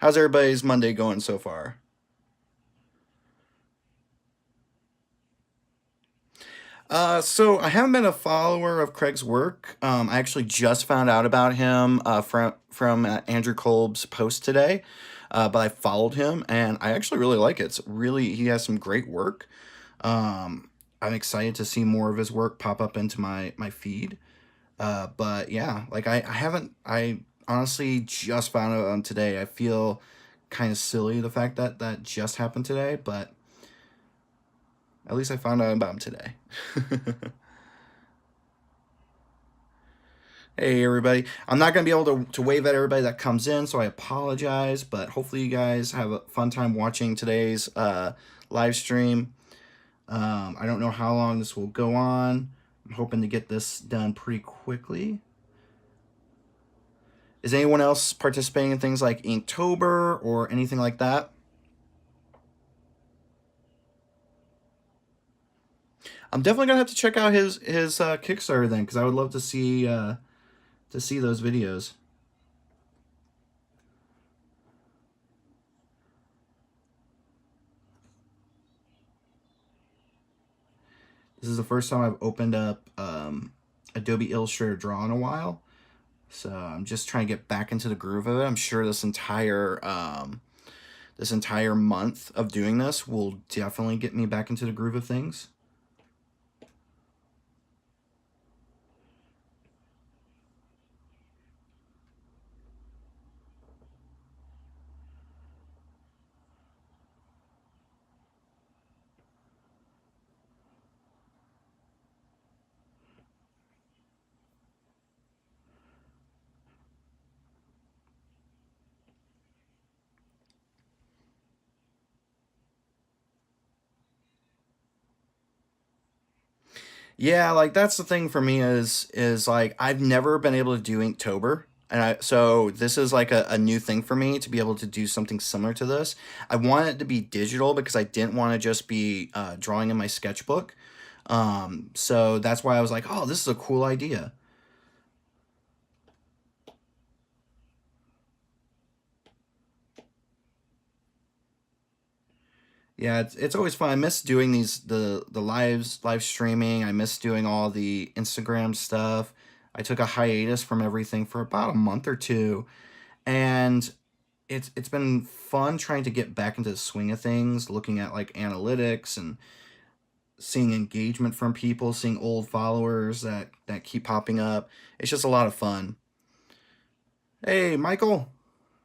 How's everybody's Monday going so far? So I haven't been a follower of Craig's work. I actually just found out about him from Andrew Kolb's post today, but I followed him and I actually really like it. It's really he has some great work. I'm excited to see more of his work pop up into my feed. But yeah, like I haven't I honestly just found out today. I feel kind of silly the fact that that just happened today, but at least I found out about him today. Hey everybody. I'm not going to be able to wave at everybody that comes in, so I apologize, but hopefully you guys have a fun time watching today's live stream. I don't know how long this will go on. I'm hoping to get this done pretty quickly. Is anyone else participating in things like Inktober or anything like that? I'm definitely gonna have to check out his Kickstarter then, because I would love to see those videos. This is the first time I've opened up Adobe Illustrator Draw in a while, so I'm just trying to get back into the groove of it. I'm sure this entire month of doing this will definitely get me back into the groove of things. Yeah, like that's the thing for me is like I've never been able to do Inktober. And so this is like a new thing for me to be able to do something similar to this. I want it to be digital because I didn't want to just be drawing in my sketchbook. So that's why I was like, oh, this is a cool idea. Yeah, it's always fun. I miss doing the live streaming. I miss doing all the Instagram stuff. I took a hiatus from everything for about a month or two, and it's been fun trying to get back into the swing of things, looking at like analytics and seeing engagement from people, seeing old followers that keep popping up. It's just a lot of fun. Hey, Michael,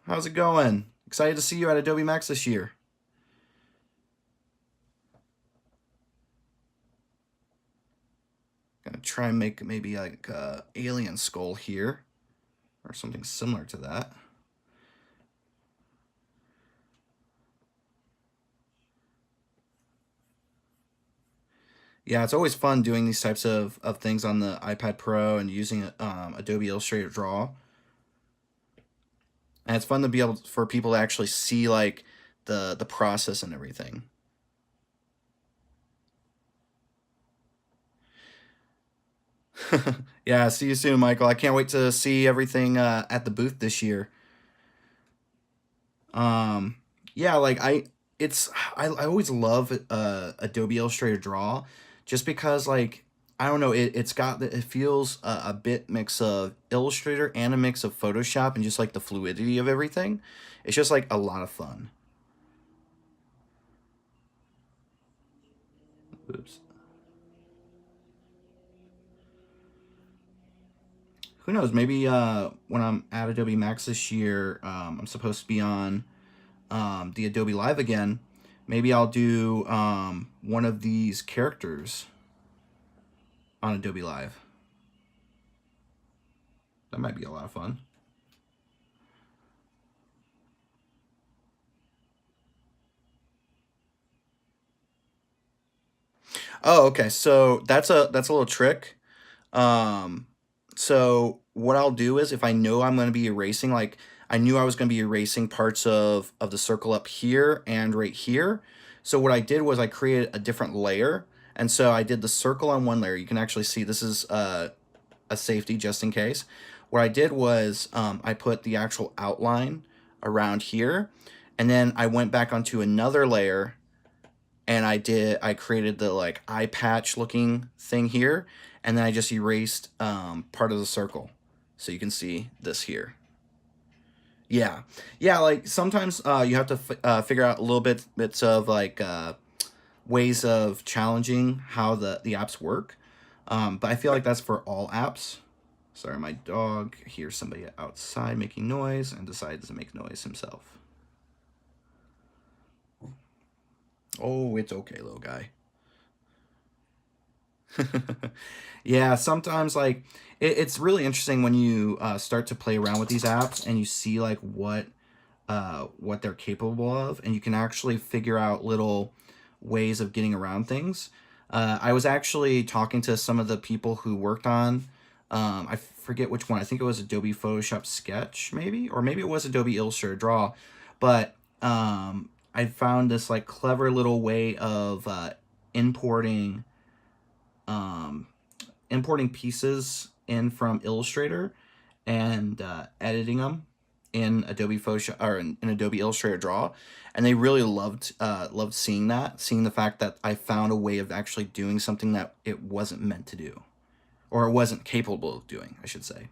how's it going? Excited to see you at Adobe Max this year. Gonna try and make maybe like a alien skull here or something similar to that. Yeah, it's always fun doing these types of things on the iPad Pro and using Adobe Illustrator Draw. And it's fun to be able for people to actually see like the process and everything. Yeah, see you soon, Michael. I can't wait to see everything at the booth this year. Um, yeah, like I always love Adobe Illustrator Draw, just because like I don't know it's got it feels a bit mix of Illustrator and a mix of Photoshop and just like the fluidity of everything. It's just like a lot of fun. Oops. Who knows? Maybe when I'm at Adobe Max this year, I'm supposed to be on the Adobe Live again. Maybe I'll do one of these characters on Adobe Live. That might be a lot of fun. Oh, okay. So that's a little trick. Um, so what I'll do is if I know I'm going to be erasing, like I knew I was going to be erasing parts of the circle up here and right here. So what I did was I created a different layer, and so I did the circle on one layer. You can actually see this is a safety just in case. What I did was I put the actual outline around here. And then I went back onto another layer and I created the like eye patch looking thing here. And then I just erased part of the circle. So you can see this here. Yeah. Yeah, like sometimes you have to figure out a little bits of like ways of challenging how the apps work. But I feel like that's for all apps. Sorry, my dog hears somebody outside making noise and decides to make noise himself. Oh, it's okay, little guy. Yeah, sometimes like it's really interesting when you start to play around with these apps and you see like what they're capable of, and you can actually figure out little ways of getting around things. I was actually talking to some of the people who worked on, I forget which one. I think it was Adobe Photoshop Sketch, maybe, or maybe it was Adobe Illustrator Draw, but I found this like clever little way of importing um, importing pieces in from Illustrator and editing them in Adobe Photoshop or in Adobe Illustrator Draw, and they really loved seeing that, seeing the fact that I found a way of actually doing something that it wasn't meant to do, or it wasn't capable of doing, I should say.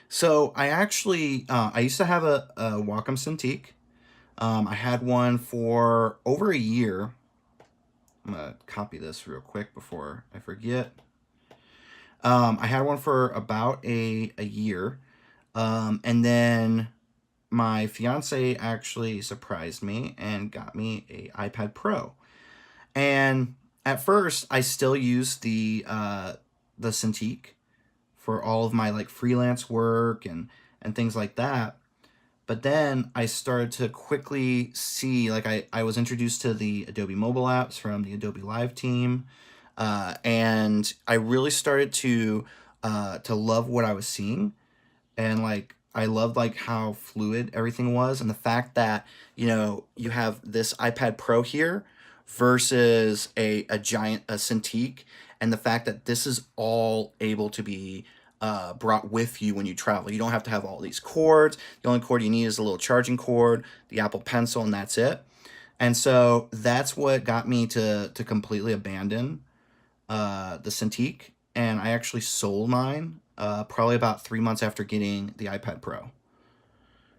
So I actually I used to have a Wacom Cintiq. I had one for over a year. I'm gonna copy this real quick before I forget. I had one for about a year, and then my fiance actually surprised me and got me a iPad Pro. And at first, I still used the Cintiq for all of my like freelance work and things like that. But then I started to quickly see, like, I was introduced to the Adobe mobile apps from the Adobe Live team, and I really started to love what I was seeing, and like I loved like how fluid everything was, and the fact that you have this iPad Pro here versus a giant a Cintiq, and the fact that this is all able to be brought with you when you travel. You don't have to have all these cords. The only cord you need is a little charging cord, the Apple Pencil, and that's it. And so that's what got me to completely abandon the Cintiq, and I actually sold mine probably about 3 months after getting the iPad Pro.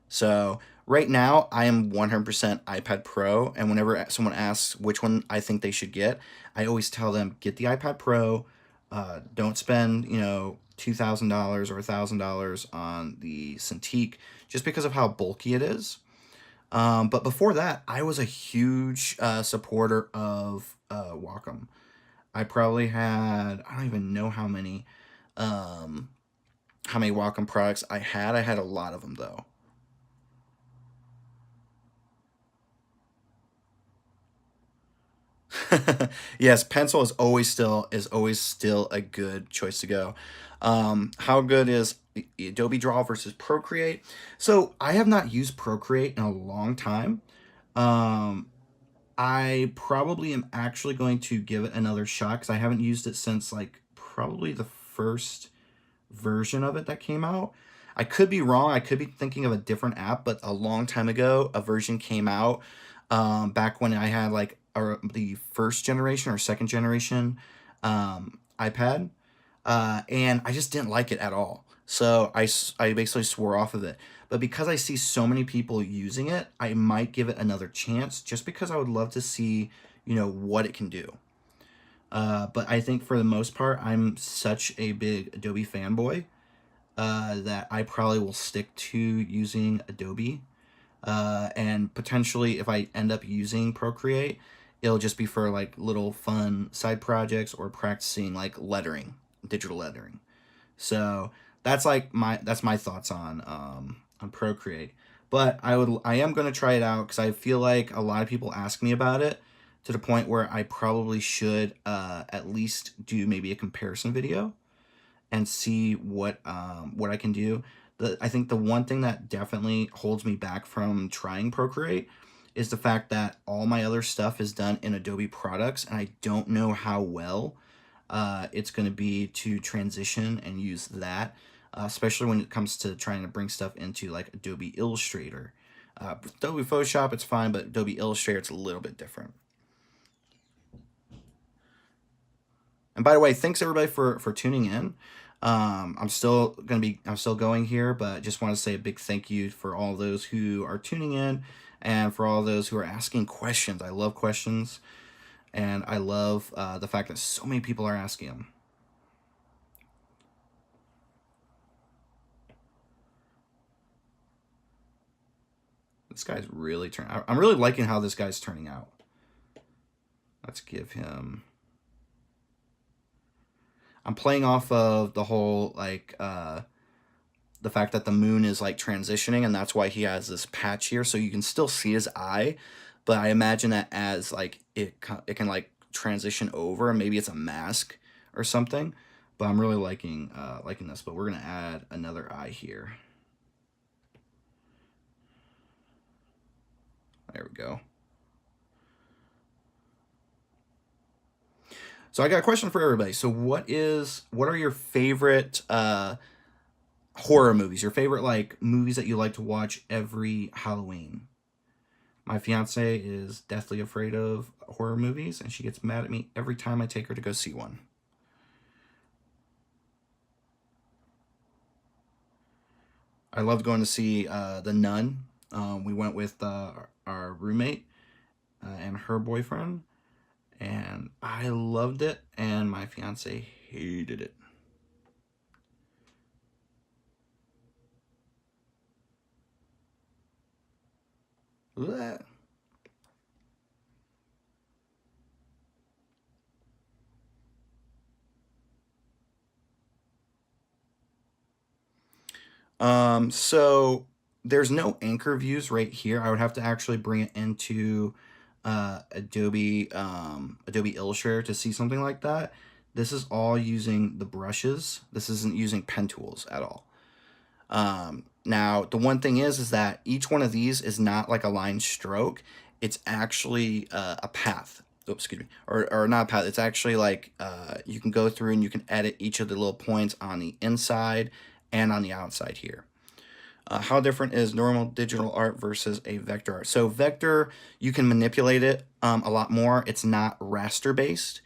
So right now I am 100% iPad Pro, and whenever someone asks which one I think they should get, I always tell them get the iPad Pro. Don't spend $2,000 or $1,000 on the Cintiq just because of how bulky it is. But before that, I was a huge supporter of Wacom. I probably had, I don't even know um, how many Wacom products I had. I had a lot of them though. Yes, pencil is always still a good choice to go. How good is Adobe Draw versus Procreate? So I have not used Procreate in a long time. Um, I probably am actually going to give it another shot because I haven't used it since like probably the first version of it that came out. I could be wrong. I could be thinking of a different app, but a long time ago, a version came out back when I had like the first generation or second generation iPad, and I just didn't like it at all. So I basically swore off of it. But because I see so many people using it, I might give it another chance just because I would love to see, what it can do. But I think for the most part, I'm such a big Adobe fanboy that I probably will stick to using Adobe. And potentially, if I end up using Procreate, it'll just be for like little fun side projects or practicing like lettering, digital lettering. So that's my thoughts on Procreate. But I am gonna try it out because I feel like a lot of people ask me about it to the point where I probably should at least do maybe a comparison video and see what I can do. I think the one thing that definitely holds me back from trying Procreate is the fact that all my other stuff is done in Adobe products, and I don't know how well it's going to be to transition and use that, especially when it comes to trying to bring stuff into like Adobe Illustrator. Adobe Photoshop, it's fine, but Adobe Illustrator, it's a little bit different. And by the way, thanks everybody for tuning in. I'm still going here, but just want to say a big thank you for all those who are tuning in and for all those who are asking questions. I love questions, and I love the fact that so many people are asking them. This guy's really I'm really liking how this guy's turning out. Let's give him. I'm playing off of the whole like the fact that the moon is like transitioning, and that's why he has this patch here, so you can still see his eye, but I imagine that as like it can like transition over, and maybe it's a mask or something. But I'm really liking this. But we're gonna add another eye here. There we go. So I got a question for everybody. So what are your favorite horror movies? Your favorite like movies that you like to watch every Halloween? My fiance is deathly afraid of horror movies, and she gets mad at me every time I take her to go see one. I loved going to see The Nun. We went with our roommate and her boyfriend, and I loved it, and my fiance hated it. Blech. So there's no anchor views right here. I would have to actually bring it into Adobe Illustrator to see something like that. This is all using the brushes. This isn't using pen tools at all. Now, the one thing is that each one of these is not like a line stroke. It's actually a path. Oops, excuse me. Or not a path. It's actually like you can go through and you can edit each of the little points on the inside and on the outside here. How different is normal digital art versus a vector art? So vector, you can manipulate it a lot more. It's not raster based.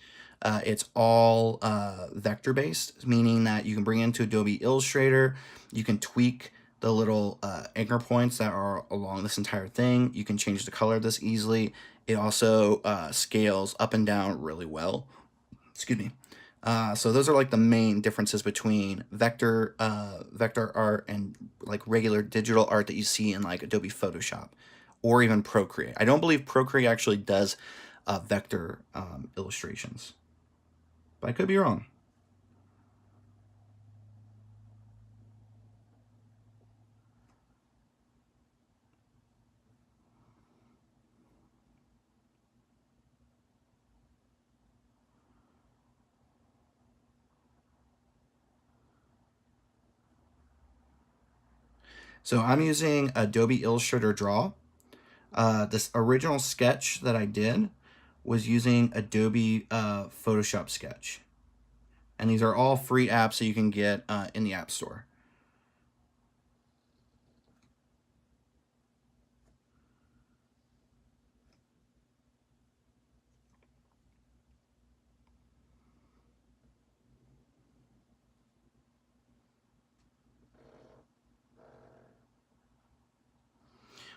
It's all vector based, meaning that you can bring it into Adobe Illustrator. You can tweak the little anchor points that are along this entire thing. You can change the color of this easily. It also scales up and down really well. Excuse me. So those are like the main differences between vector art and like regular digital art that you see in like Adobe Photoshop or even Procreate. I don't believe Procreate actually does vector illustrations, but I could be wrong. So I'm using Adobe Illustrator Draw. This original sketch that I did was using Adobe Photoshop Sketch. And these are all free apps that you can get in the App Store.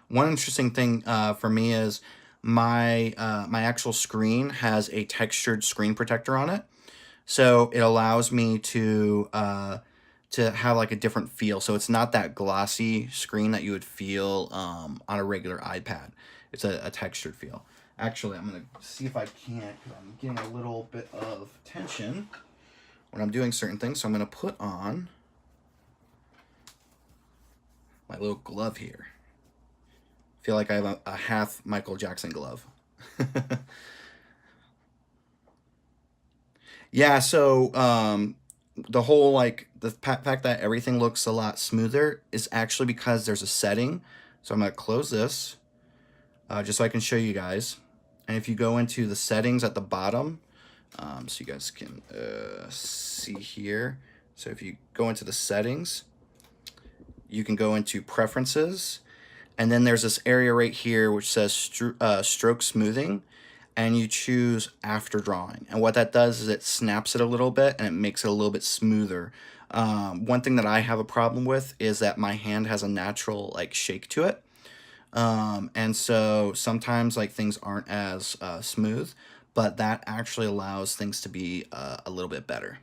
One interesting thing for me is my actual screen has a textured screen protector on it, so it allows me to have like a different feel. So it's not that glossy screen that you would feel on a regular iPad. It's a textured feel. Actually, I'm gonna see if I can't, because I'm getting a little bit of tension when I'm doing certain things. So I'm gonna put on my little glove here. Feel like I have a half Michael Jackson glove. Yeah, so the whole like the fact that everything looks a lot smoother is actually because there's a setting. So I'm gonna close this. just so I can show you guys. And if you go into the settings at the bottom, so you guys can see here. So if you go into the settings, you can go into preferences, and then there's this area right here which says stroke smoothing, and you choose after drawing. And what that does is it snaps it a little bit and it makes it a little bit smoother. One thing that I have a problem with is that my hand has a natural like shake to it. And so sometimes like things aren't as smooth, but that actually allows things to be a little bit better.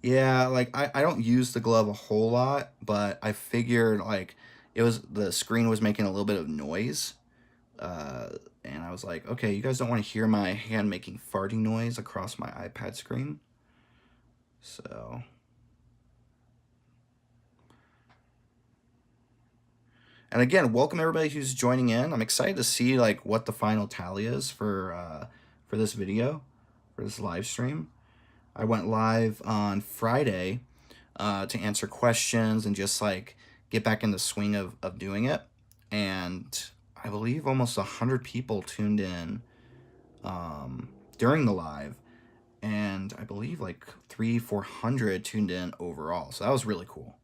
Yeah, like I don't use the glove a whole lot, but I figured like the screen was making a little bit of noise. Uh, and I was like, okay, you guys don't want to hear my hand making farting noise across my iPad screen. So, and again, welcome everybody who's joining in. I'm excited to see like what the final tally is for this video, for this live stream. I went live on Friday to answer questions and just like get back in the swing of doing it. And I believe almost 100 people tuned in during the live. And I believe like 400 tuned in overall. So that was really cool.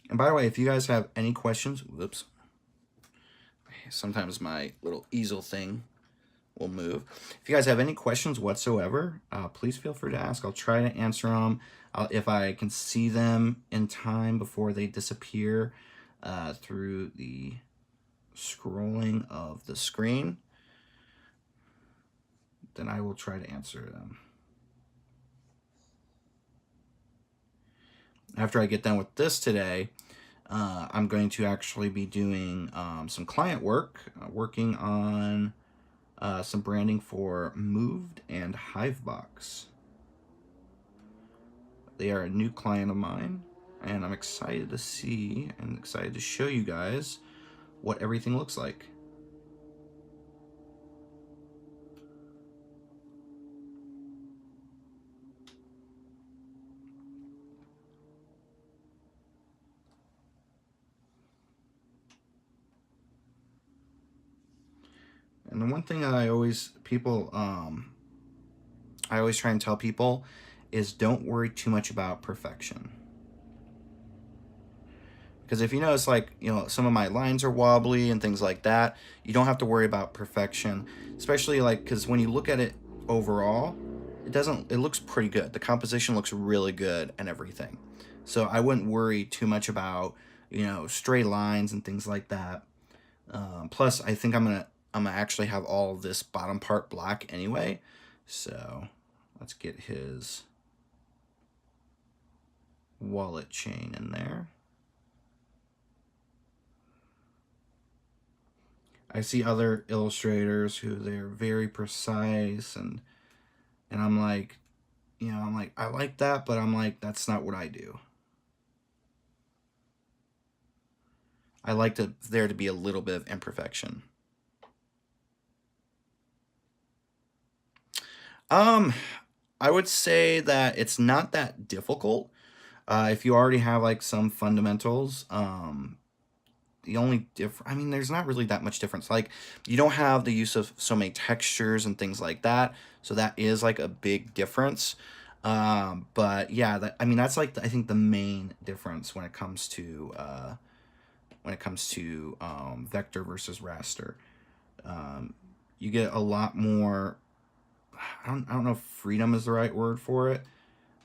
And by the way, if you guys have any questions, whoops, sometimes my little easel thing will move. If you guys have any questions whatsoever, please feel free to ask. I'll try to answer them if I can see them in time before they disappear through the scrolling of the screen. Then I will try to answer them. After I get done with this today, I'm going to actually be doing some client work, working on some branding for Moved and Hivebox. They are a new client of mine, and I'm excited to see and excited to show you guys what everything looks like. And the one thing that I always try and tell people is don't worry too much about perfection. Because if you notice, like, some of my lines are wobbly and things like that, you don't have to worry about perfection, especially like, because when you look at it overall, it looks pretty good. The composition looks really good and everything. So I wouldn't worry too much about, stray lines and things like that. Plus, I think I'm gonna actually have all of this bottom part black anyway. So let's get his wallet chain in there. I see other illustrators who they're very precise, and I'm like, I like that, but I'm like, that's not what I do. I like there to be a little bit of imperfection. I would say that it's not that difficult. If you already have like some fundamentals, the only I mean, there's not really that much difference. Like, you don't have the use of so many textures and things like that, so that is like a big difference. But yeah, that's like I think the main difference when it comes to vector versus raster. You get a lot more. I don't know if freedom is the right word for it,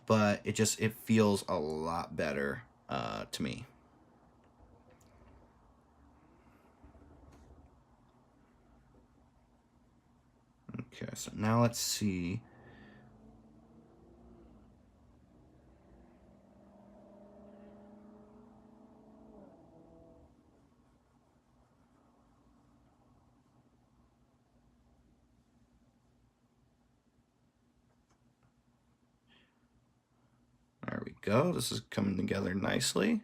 but it feels a lot better to me. Okay, so now let's see. go. This is coming together nicely.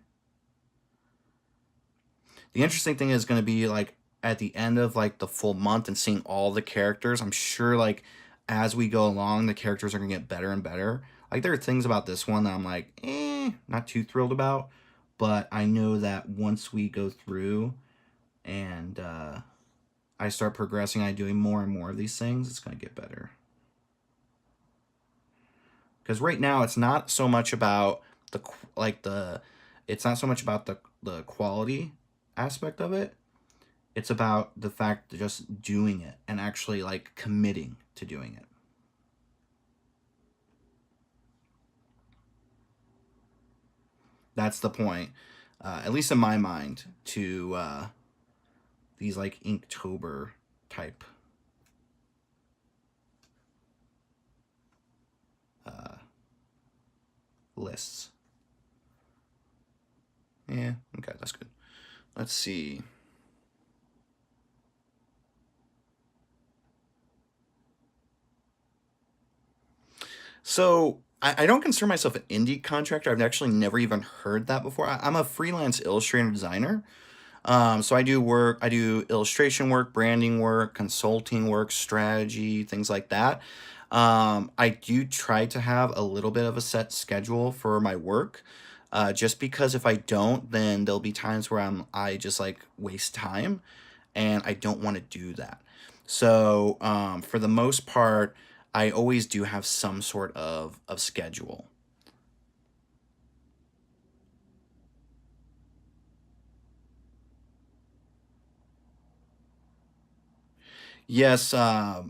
The interesting thing is going to be like at the end of like the full month and seeing all the characters. I'm sure like as we go along, the characters are going to get better and better. Like there are things about this one that I'm like, not too thrilled about. But I know that once we go through and I start progressing, I doing more and more of these things, it's going to get better. Because right now it's not so much about it's not so much about the quality aspect of it. It's about the fact that just doing it and actually like committing to doing it. That's the point, at least in my mind, to these like Inktober type lists. Yeah, okay, that's good. Let's see. So I don't consider myself an indie contractor. I've actually never even heard that before. I'm a freelance illustrator and designer. So I do work, I do illustration work, branding work, consulting work, strategy, things like that. I do try to have a little bit of a set schedule for my work. Just because if I don't, then there'll be times where I just like waste time and I don't want to do that. So for the most part, I always do have some sort of schedule. Yes, to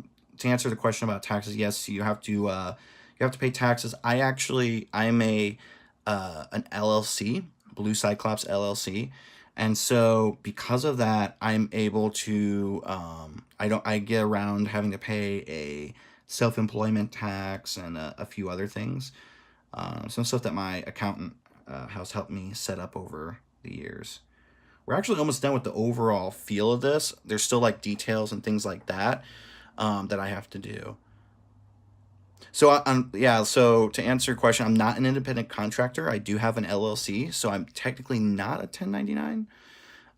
answer the question about taxes, yes, you have to pay taxes. I'm a an LLC, Blue Cyclops LLC, and so because of that, I'm able to I get around having to pay a self-employment tax and a few other things, some stuff that my accountant has helped me set up over the years. We're actually almost done with the overall feel of this. There's still like details and things like that that I have to do. So yeah. So to answer your question, I'm not an independent contractor. I do have an LLC, so I'm technically not a 1099.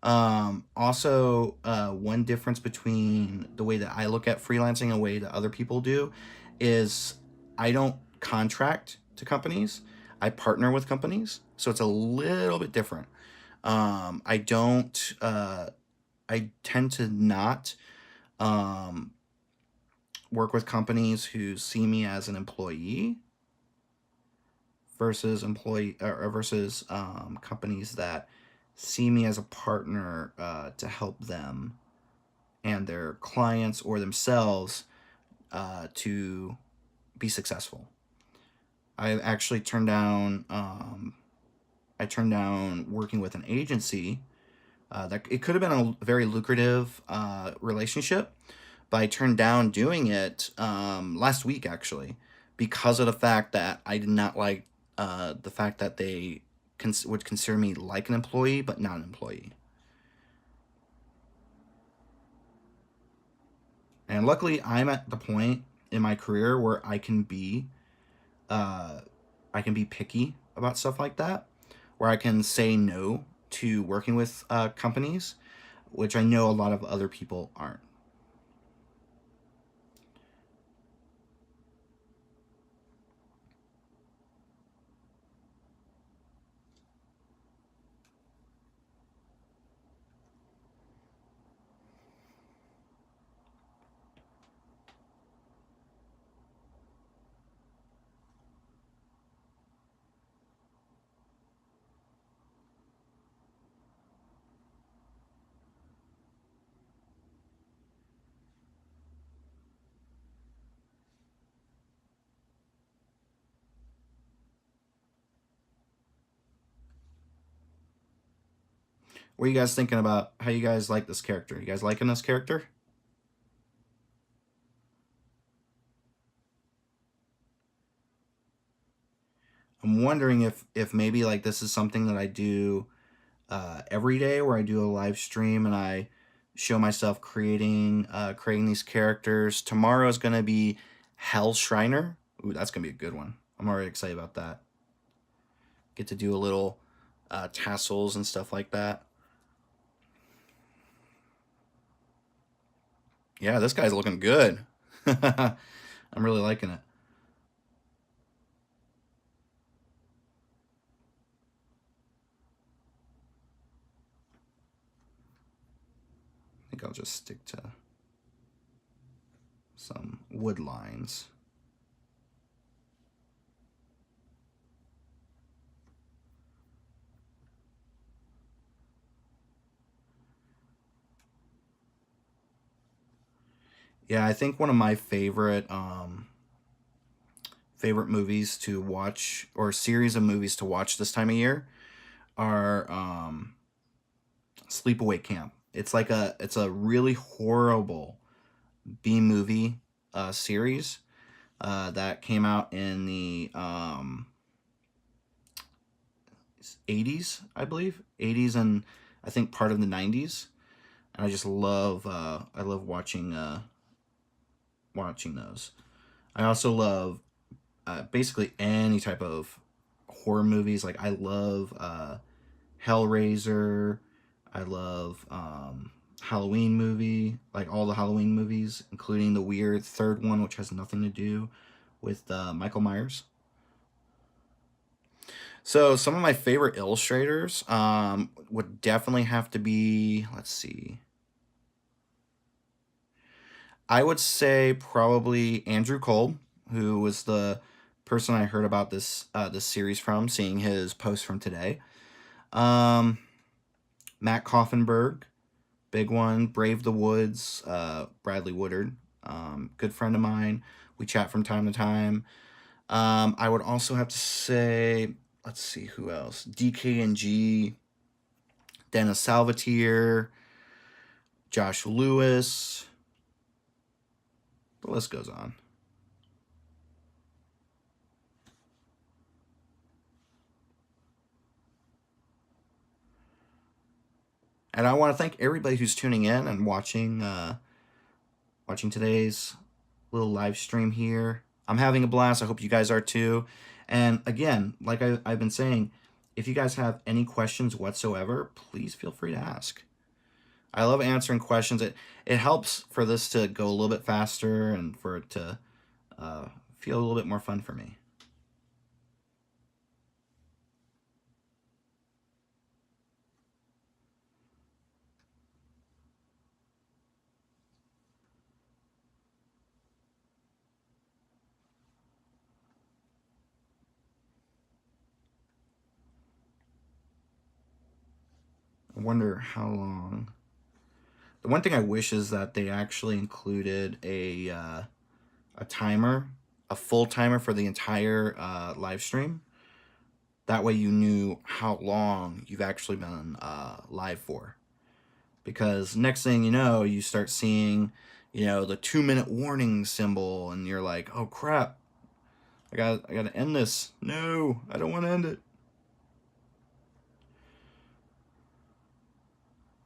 Also, one difference between the way that I look at freelancing and the way that other people do is I don't contract to companies. I partner with companies, so it's a little bit different. I don't. I tend to not um, work with companies who see me as an employee versus companies that see me as a partner to help them and their clients or themselves to be successful. I actually turned down working with an agency that it could have been a very lucrative relationship, but I turned down doing it last week actually because of the fact that I did not like the fact that they would consider me like an employee but not an employee. And luckily, I'm at the point in my career where uh, I can be picky about stuff like that, where I can say no to working with companies, which I know a lot of other people aren't. What are you guys thinking about? How you guys like this character? You guys liking this character? I'm wondering if maybe like this is something that I do every day, where I do a live stream and I show myself creating these characters. Tomorrow is gonna be Hell Shriner. Ooh, that's gonna be a good one. I'm already excited about that. get to do a little tassels and stuff like that. Yeah, this guy's looking good. I'm really liking it. I think I'll just stick to some wood lines. Yeah, I think one of my favorite movies to watch, or series of movies to watch this time of year, are Sleepaway Camp. It's a really horrible B movie series that came out in the 80s, I believe, 80s, and I think part of the 90s. And I just love I love watching those. I also love basically any type of horror movies. Like I love Hellraiser. I love Halloween movie, like all the Halloween movies, including the weird third one, which has nothing to do with Michael Myers. So some of my favorite illustrators would definitely have to be, let's see, I would say probably Andrew Kolb, who was the person I heard about this series from, seeing his post from today. Um, Matt Koffenberg, big one. Brave the Woods, Bradley Woodard, good friend of mine. We chat from time to time. I would also have to say, let's see who else. DK&G, Dennis Salvatier, Josh Lewis. The list goes on. And I want to thank everybody who's tuning in and watching today's little live stream here. I'm having a blast. I hope you guys are too. And again, like I've been saying, if you guys have any questions whatsoever, please feel free to ask. I love answering questions. It helps for this to go a little bit faster and for it to uh, feel a little bit more fun for me. I wonder how long. The one thing I wish is that they actually included a timer, a full timer for the entire live stream. That way you knew how long you've actually been live for. Because next thing you know, you start seeing, the 2 minute warning symbol, and you're like, oh crap, I gotta end this. No, I don't want to end it.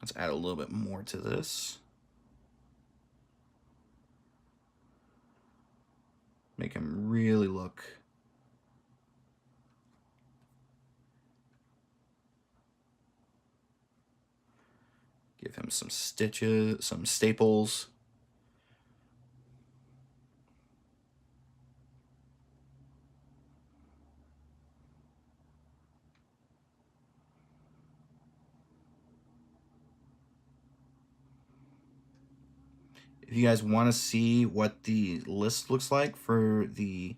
Let's add a little bit more to this. Make him really look. Give him some stitches, some staples. If you guys want to see what the list looks like for the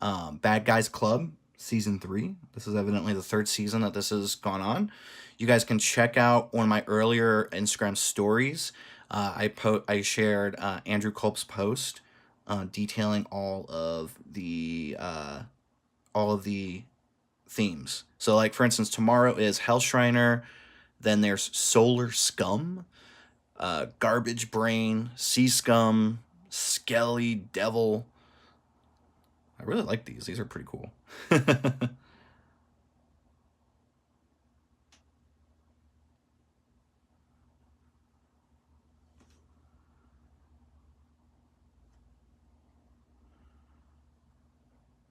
Bad Guys Club season 3, this is evidently the third season that this has gone on. You guys can check out one of my earlier Instagram stories. I shared Andrew Culp's post detailing all of the themes. So, like for instance, tomorrow is Hell Shriner. Then there's Solar Scum, Garbage Brain, Sea Scum, Skelly Devil. I really like these. These are pretty cool.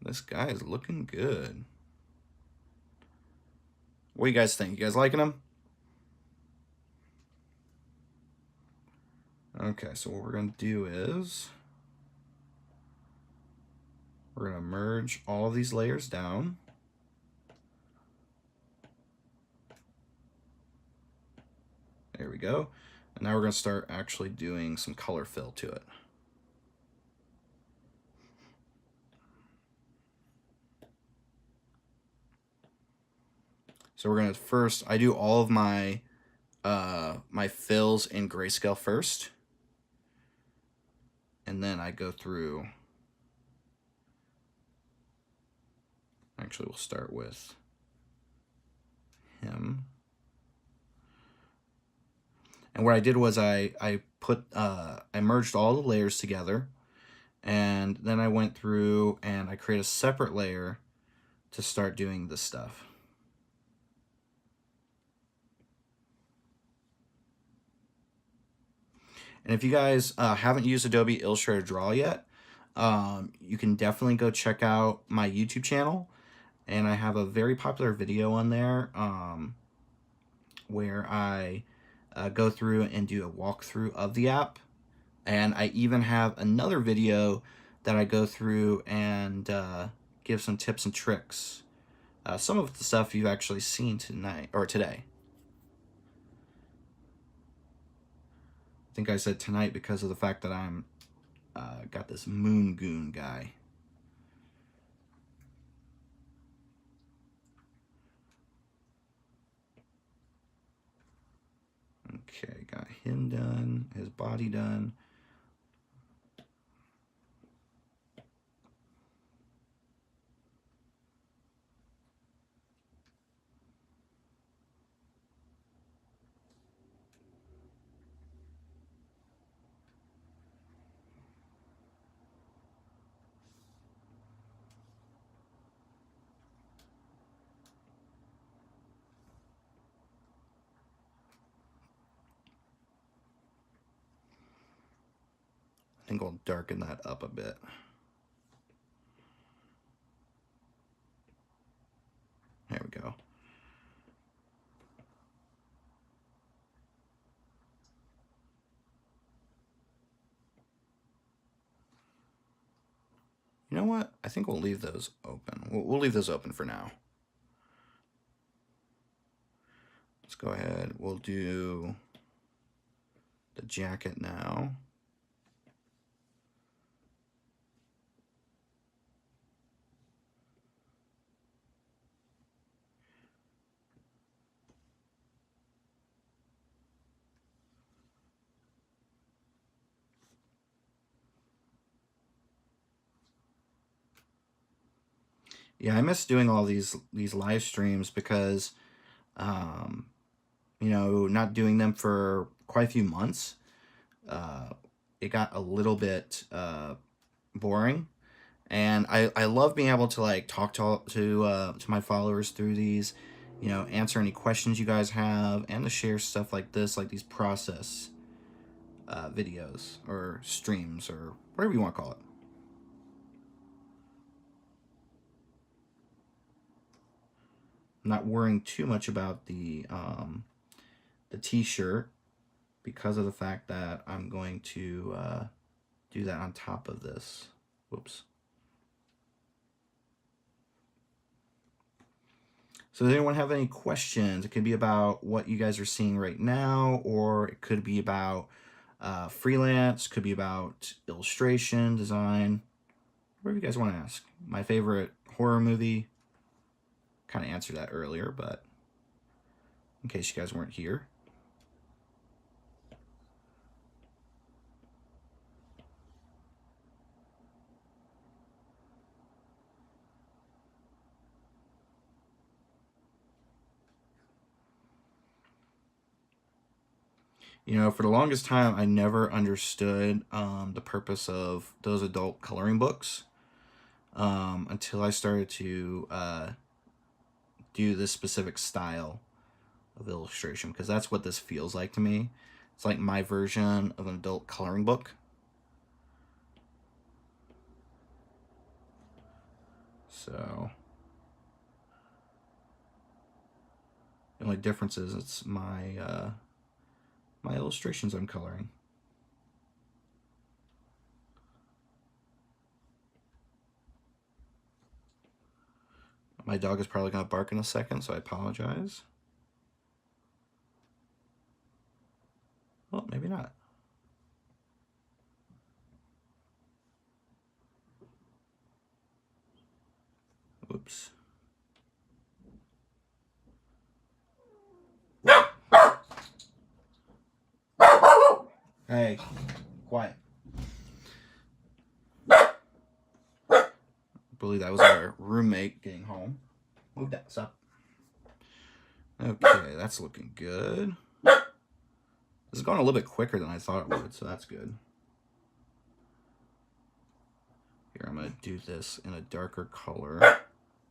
This guy is looking good. What do you guys think? You guys liking them? Okay, so what we're going to do is we're going to merge all of these layers down. There we go. And now we're going to start actually doing some color fill to it. So we're going to first, I do all of my my fills in grayscale first. And then I go through, actually we'll start with him. And what I did was I merged all the layers together, and then I went through and I created a separate layer to start doing this stuff. And if you guys haven't used Adobe Illustrator Draw yet, you can definitely go check out my YouTube channel. And I have a very popular video on there where I go through and do a walkthrough of the app. And I even have another video that I go through and give some tips and tricks. Some of the stuff you've actually seen tonight or today. I think I said tonight because of the fact that I'm got this moon goon guy. Okay, got him done, his body done. I think I'll darken that up a bit. There we go. You know what? I think we'll leave those open. We'll leave those open for now. Let's go ahead. We'll do the jacket now. Yeah, I miss doing all these live streams because, you know, not doing them for quite a few months, it got a little bit boring. And I love being able to like talk to my followers through these, you know, answer any questions you guys have, and to share stuff like this, like these process videos or streams or whatever you want to call it. I'm not worrying too much about the t-shirt because of the fact that I'm going to do that on top of this. Whoops. So does anyone have any questions? It could be about what you guys are seeing right now, or it could be about freelance, could be about illustration, design, whatever you guys want to ask. My favorite horror movie, kind of answered that earlier, but in case you guys weren't here. You know, for the longest time, I never understood the purpose of those adult coloring books until I started to do this specific style of illustration, because that's what this feels like to me. It's like my version of an adult coloring book. So only difference is it's my my illustrations I'm coloring. My dog is probably going to bark in a second, so I apologize. Well, maybe not. Whoops. Hey, quiet. I believe that was our roommate getting home. Move that, stop. Okay, that's looking good. This is going a little bit quicker than I thought it would, so that's good. Here, I'm going to do this in a darker color.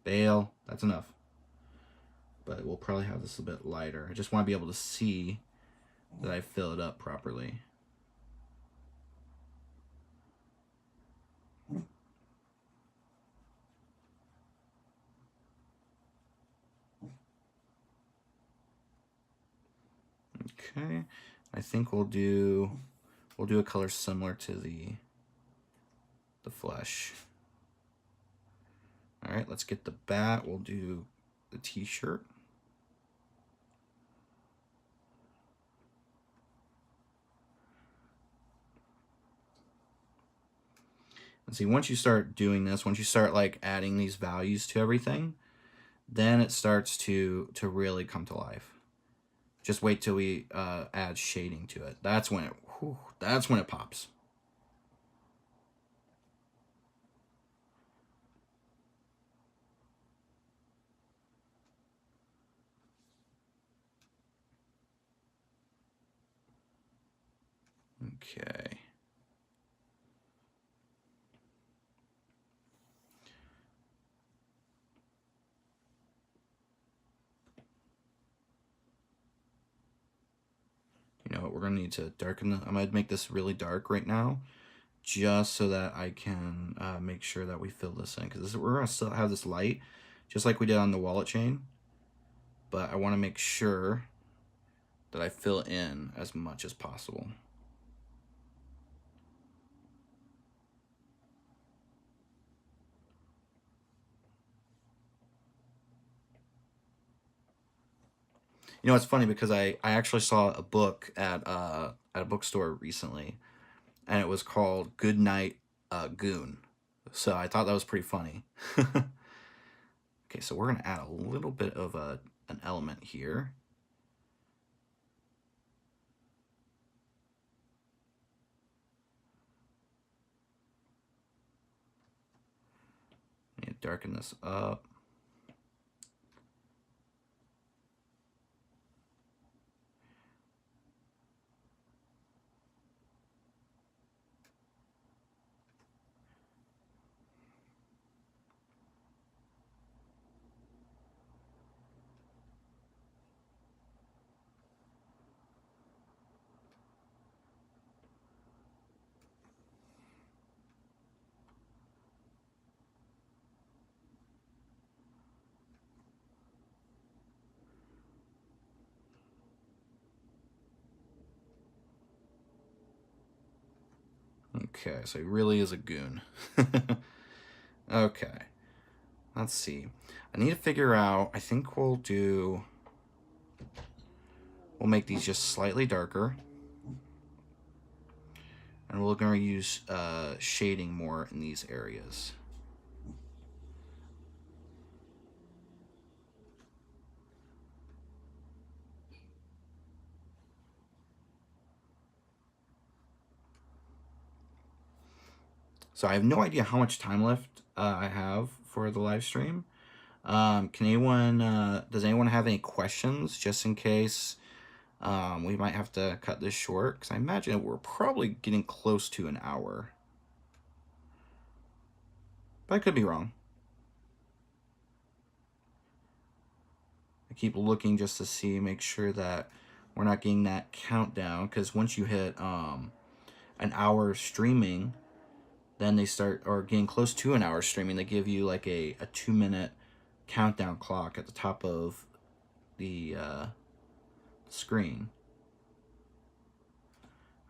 Bale, that's enough. But we'll probably have this a bit lighter. I just want to be able to see that I fill it up properly. Okay, I think we'll do a color similar to the flesh. All right, let's get the bat. We'll do the t-shirt. And see, once you start doing this, once you start like adding these values to everything, then it starts to really come to life. Just wait till we add shading to it. That's when it pops. Okay. You know what, we're gonna need to darken I'm gonna make this really dark right now, just so that I can make sure that we fill this in, because we're gonna still have this light, just like we did on the wallet chain, but I wanna make sure that I fill in as much as possible. You know, it's funny because I actually saw a book at a bookstore recently, and it was called Good Night Goon. So I thought that was pretty funny. Okay, so we're gonna add a little bit of an element here. I need to darken this up. Okay, so he really is a goon. Okay, let's see. I need to figure out, I think we'll make these just slightly darker. And we're going to use shading more in these areas. So I have no idea how much time left I have for the live stream. Can anyone, does anyone have any questions, just in case we might have to cut this short? Because I imagine we're probably getting close to an hour. But I could be wrong. I keep looking just to see, make sure that we're not getting that countdown. Because once you hit an hour streaming, then they start, or getting close to an hour streaming, they give you like a 2-minute countdown clock at the top of the screen.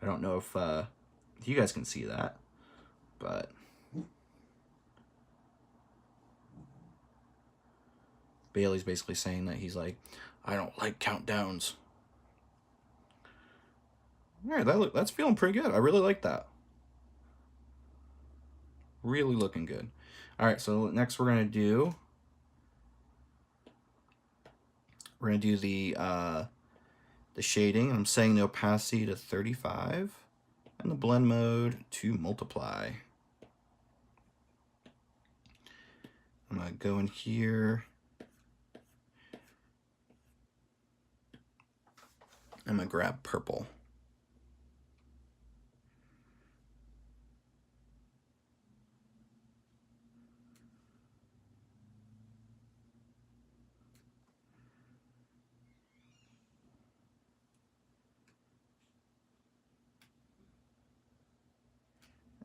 I don't know if you guys can see that, but Bailey's basically saying that he's like, I don't like countdowns. All right, that's feeling pretty good. I really like that. Really looking good. All right, so next we're gonna do the shading. I'm setting the opacity to 35 and the blend mode to multiply. I'm gonna go in here. I'm gonna grab purple.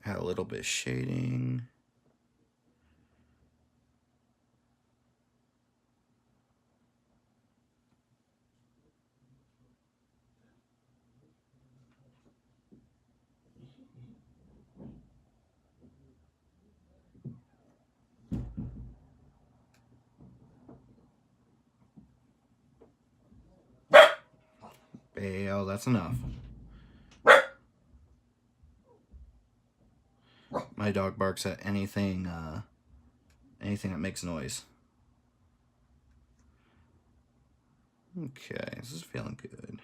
Add a little bit of shading. Bale, that's enough. My dog barks at anything that makes noise. Okay, this is feeling good.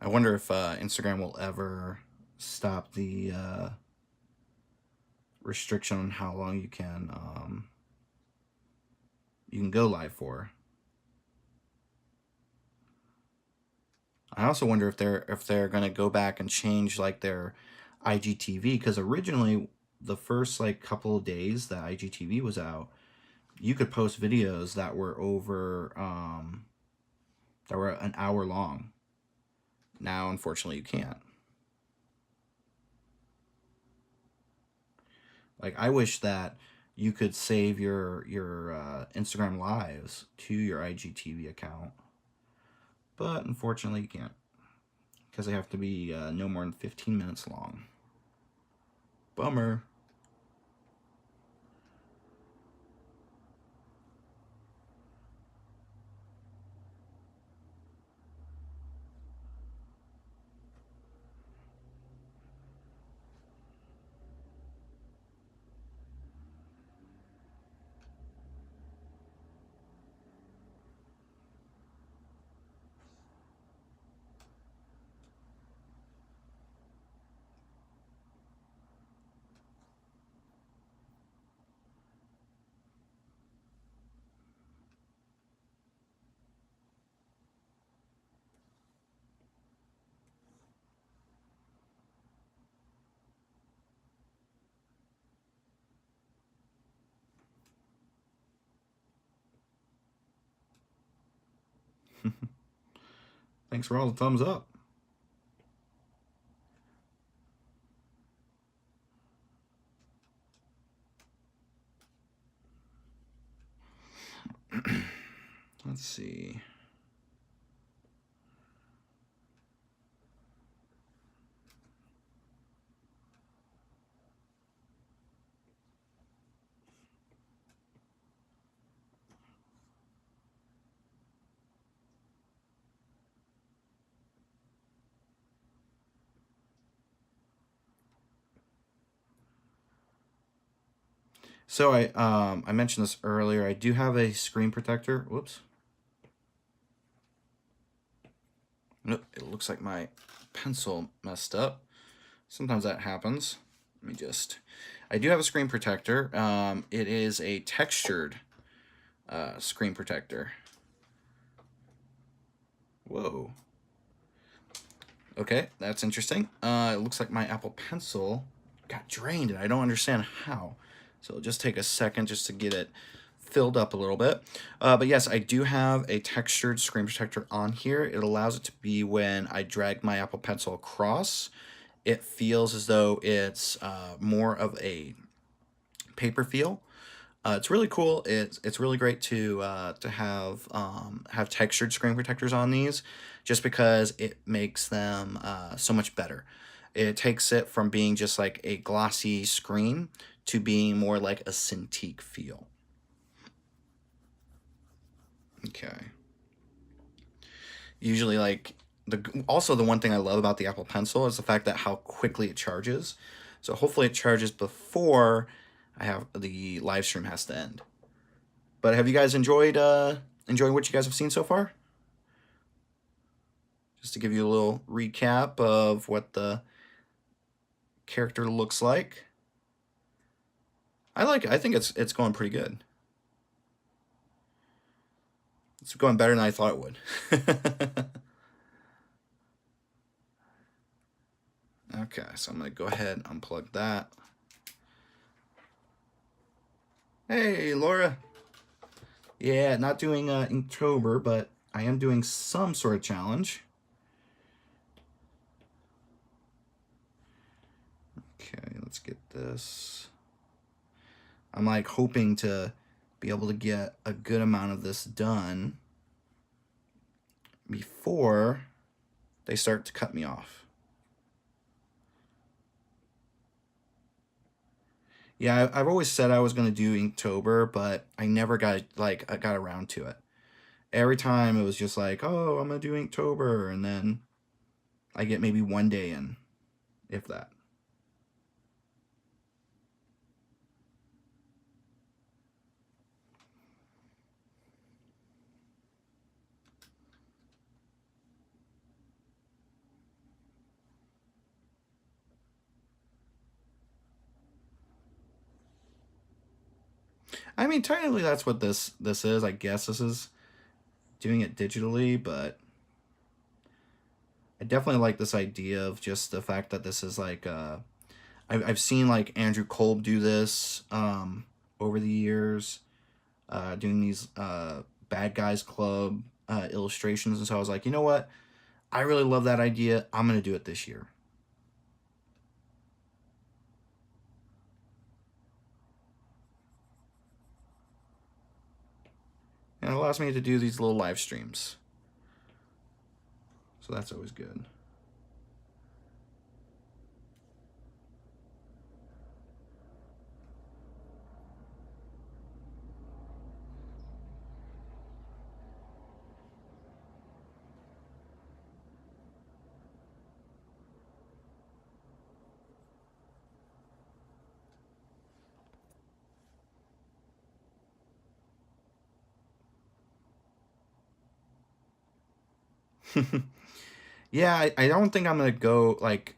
I wonder if Instagram will ever stop the restriction on how long you can go live for. I also wonder if they're gonna go back and change like their IGTV, because originally the first like couple of days that IGTV was out, you could post videos that were over that were an hour long. Now, unfortunately, you can't. Like, I wish that you could save your Instagram lives to your IGTV account, but unfortunately, you can't, because they have to be no more than 15 minutes long. Bummer. Thanks for all the thumbs up. Let's see. So I mentioned this earlier. I do have a screen protector. Whoops. Nope, it looks like my pencil messed up. Sometimes that happens. Let me just... I do have a screen protector. It is a textured screen protector. Whoa. Okay, that's interesting. It looks like my Apple Pencil got drained, and I don't understand how. So it'll just take a second just to get it filled up a little bit. But yes, I do have a textured screen protector on here. It allows it to be when I drag my Apple Pencil across, it feels as though it's more of a paper feel. It's really cool. It's really great to have textured screen protectors on these, just because it makes them so much better. It takes it from being just like a glossy screen to being more like a Cintiq feel. Okay. Usually, like also the one thing I love about the Apple Pencil is the fact that how quickly it charges. So hopefully it charges before I have the live stream has to end. But have you guys enjoying what you guys have seen so far? Just to give you a little recap of what the character looks like. I think it's going pretty good. It's going better than I thought it would. Okay, so I'm gonna go ahead and unplug that. Hey, Laura. Yeah, not doing Inktober, but I am doing some sort of challenge. Okay, let's get this. I'm like hoping to be able to get a good amount of this done before they start to cut me off. Yeah, I've always said I was going to do Inktober, but I never got I got around to it. Every time it was just like, oh, I'm going to do Inktober, and then I get maybe one day in, if that. I mean, technically that's what this is. I guess this is doing it digitally, but I definitely like this idea of just the fact that this is like I've seen like Andrew Kolb do this over the years, doing these Bad Guys Club illustrations, and so I was like, you know what? I really love that idea. I'm gonna do it this year. And it allows me to do these little live streams. So that's always good. Yeah, I don't think I'm gonna go like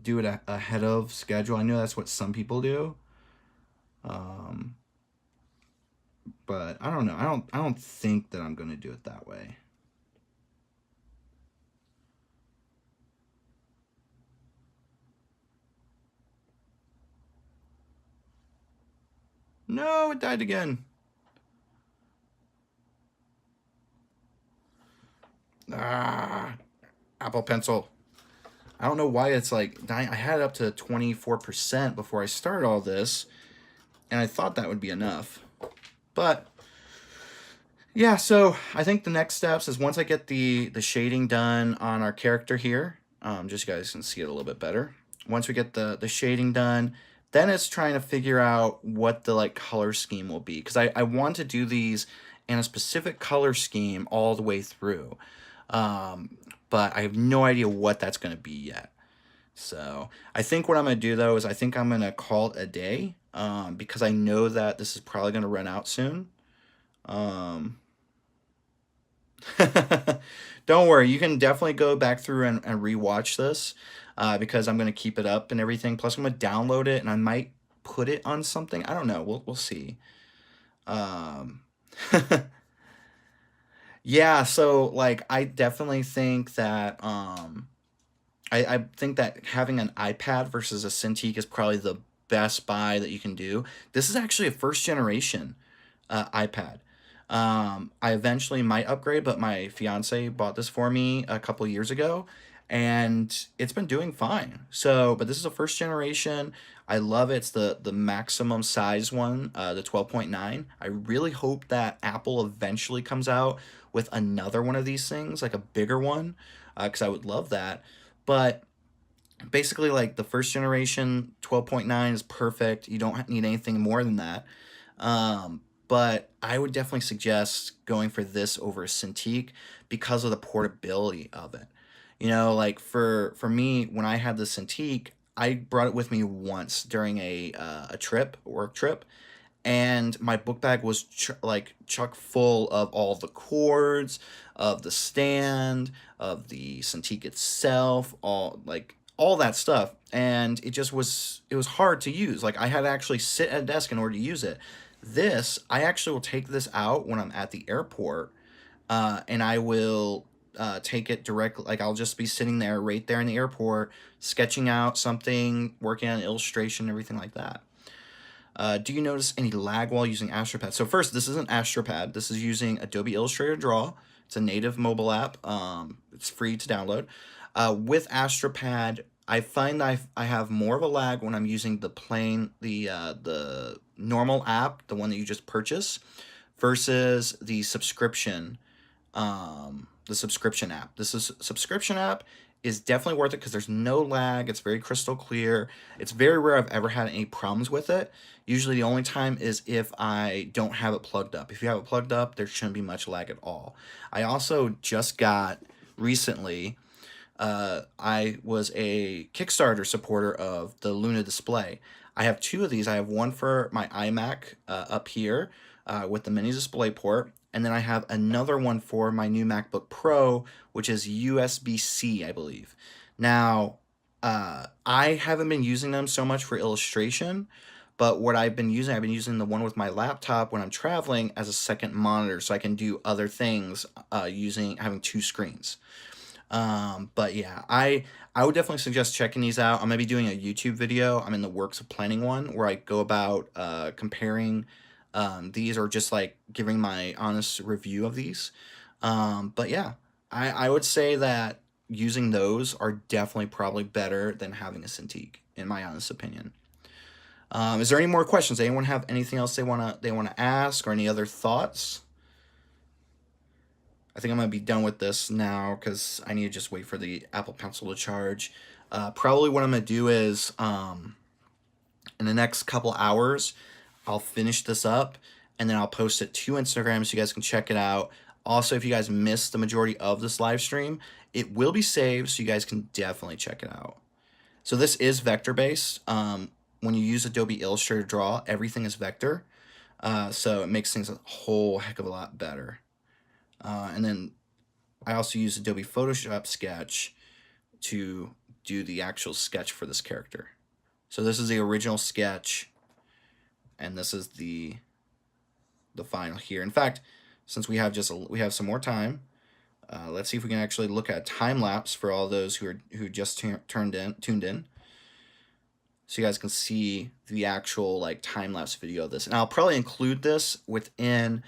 do it ahead of schedule. I know that's what some people do. Um, but I don't know. I don't think that I'm gonna do it that way. No, it died again. Ah, Apple Pencil. I don't know why it's like dying. I had it up to 24% before I started all this, and I thought that would be enough. But yeah, so I think the next steps is once I get the shading done on our character here, just so you guys can see it a little bit better. Once we get the shading done, then it's trying to figure out what the like color scheme will be, because I want to do these in a specific color scheme all the way through, but I have no idea what that's going to be yet. So I think what I'm going to do though is I think I'm going to call it a day, because I know that this is probably going to run out soon. Um, Don't worry, you can definitely go back through and rewatch this, because I'm gonna keep it up and everything. Plus, I'm gonna download it and I might put it on something. I don't know. We'll see. Um, yeah. So like, I definitely think that I think that having an iPad versus a Cintiq is probably the best buy that you can do. This is actually a first generation iPad. I eventually might upgrade, but my fiance bought this for me a couple years ago, and it's been doing fine. So, but this is a first generation. I love it. It's the maximum size one, the 12.9. I really hope that Apple eventually comes out with another one of these things, like a bigger one, because I would love that. But basically, like the first generation 12.9 is perfect. You don't need anything more than that. But I would definitely suggest going for this over a Cintiq because of the portability of it. You know, like for me, when I had the Cintiq, I brought it with me once during a trip, a work trip, and my book bag was like chock full of all the cords, of the stand, of the Cintiq itself, all that stuff, and it was hard to use. Like I had to actually sit at a desk in order to use it. This, I actually will take this out when I'm at the airport, and I will take it directly. Like I'll just be sitting there, right there in the airport, sketching out something, working on an illustration, everything like that. Do you notice any lag while using AstroPad? So first, this isn't AstroPad. This is using Adobe Illustrator Draw. It's a native mobile app. It's free to download. With AstroPad, I find I have more of a lag when I'm using the normal app, the one that you just purchase, versus the subscription app. Subscription app is definitely worth it because there's no lag. It's very crystal clear. It's very rare I've ever had any problems with it. Usually the only time is if I don't have it plugged up. If you have it plugged up, there shouldn't be much lag at all. I also just got recently, I was a Kickstarter supporter of the Luna display. I have two of these. I have one for my iMac up here with the mini display port, and then I have another one for my new MacBook Pro, which is USB-C, I believe. Now, I haven't been using them so much for illustration, but what I've been using the one with my laptop when I'm traveling as a second monitor, so I can do other things having two screens. But yeah, I would definitely suggest checking these out. I'm gonna be doing a YouTube video. I'm in the works of planning one where I go about comparing these, or just like giving my honest review of these. But yeah, I would say that using those are definitely probably better than having a Cintiq, in my honest opinion. Is there any more questions? Anyone have anything else they wanna ask, or any other thoughts? I think I'm gonna be done with this now because I need to just wait for the Apple Pencil to charge. Probably what I'm gonna do is in the next couple hours, I'll finish this up and then I'll post it to Instagram so you guys can check it out. Also, if you guys missed the majority of this live stream, it will be saved, so you guys can definitely check it out. So this is vector based. When you use Adobe Illustrator Draw, everything is vector. So it makes things a whole heck of a lot better. And then I also use Adobe Photoshop Sketch to do the actual sketch for this character. So this is the original sketch, and this is the final here. In fact, since we have some more time, let's see if we can actually look at time lapse for all those who just tuned in, so you guys can see the actual like time lapse video of this. And I'll probably include this within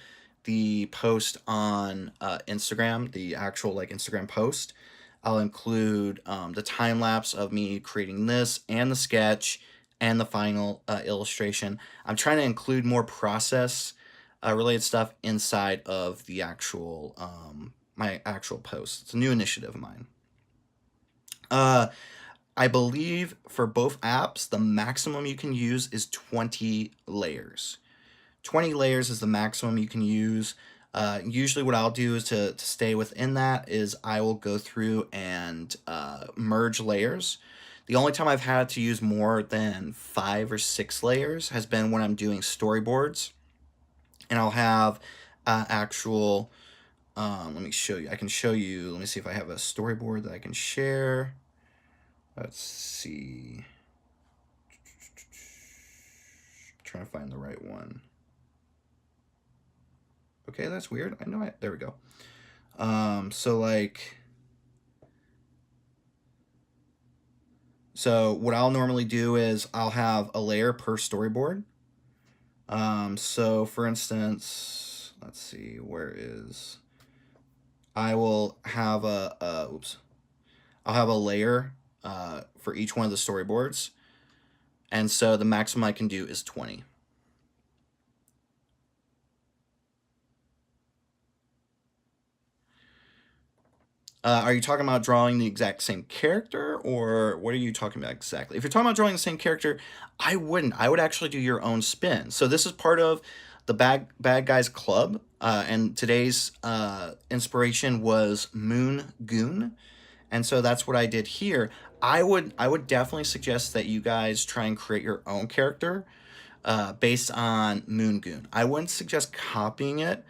the post on Instagram, the actual like Instagram post. I'll include the time lapse of me creating this and the sketch and the final illustration. I'm trying to include more process related stuff inside of the actual my actual post. It's a new initiative of mine. I believe for both apps, the maximum you can use is 20 layers. 20 layers is the maximum you can use. Usually what I'll do is to stay within that is I will go through and merge layers. The only time I've had to use more than 5 or 6 layers has been when I'm doing storyboards. And I'll have actual, let me show you. I can show you, let me see if I have a storyboard that I can share. Let's see. Trying to find the right one. Okay, that's weird. I know there we go. So what I'll normally do is I'll have a layer per storyboard. So for instance, let's see, where is, I will have I'll have a layer for each one of the storyboards. And so the maximum I can do is 20. Are you talking about drawing the exact same character, or what are you talking about exactly? If you're talking about drawing the same character, I wouldn't. I would actually do your own spin. So this is part of the Bad Guys Club, and today's inspiration was Goon, and so that's what I did here. I would definitely suggest that you guys try and create your own character based on Goon. I wouldn't suggest copying it.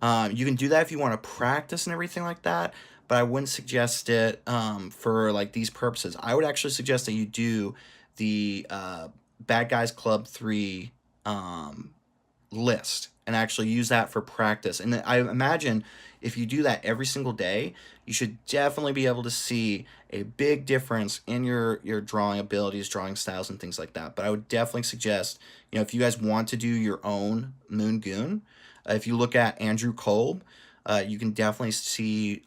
You can do that if you want to practice and everything like that, but I wouldn't suggest it for like these purposes. I would actually suggest that you do the Bad Guys Club 3 list and actually use that for practice. And I imagine if you do that every single day, you should definitely be able to see a big difference in your drawing abilities, drawing styles, and things like that. But I would definitely suggest, if you guys want to do your own Goon, if you look at Andrew Kolb, you can definitely see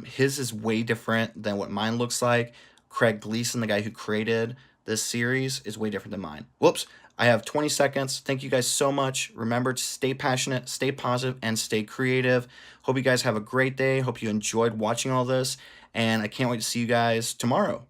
his is way different than what mine looks like. Craig Gleason, the guy who created this series, is way different than mine. Whoops. I have 20 seconds. Thank you guys so much. Remember to stay passionate, stay positive, and stay creative. Hope you guys have a great day. Hope you enjoyed watching all this. And I can't wait to see you guys tomorrow.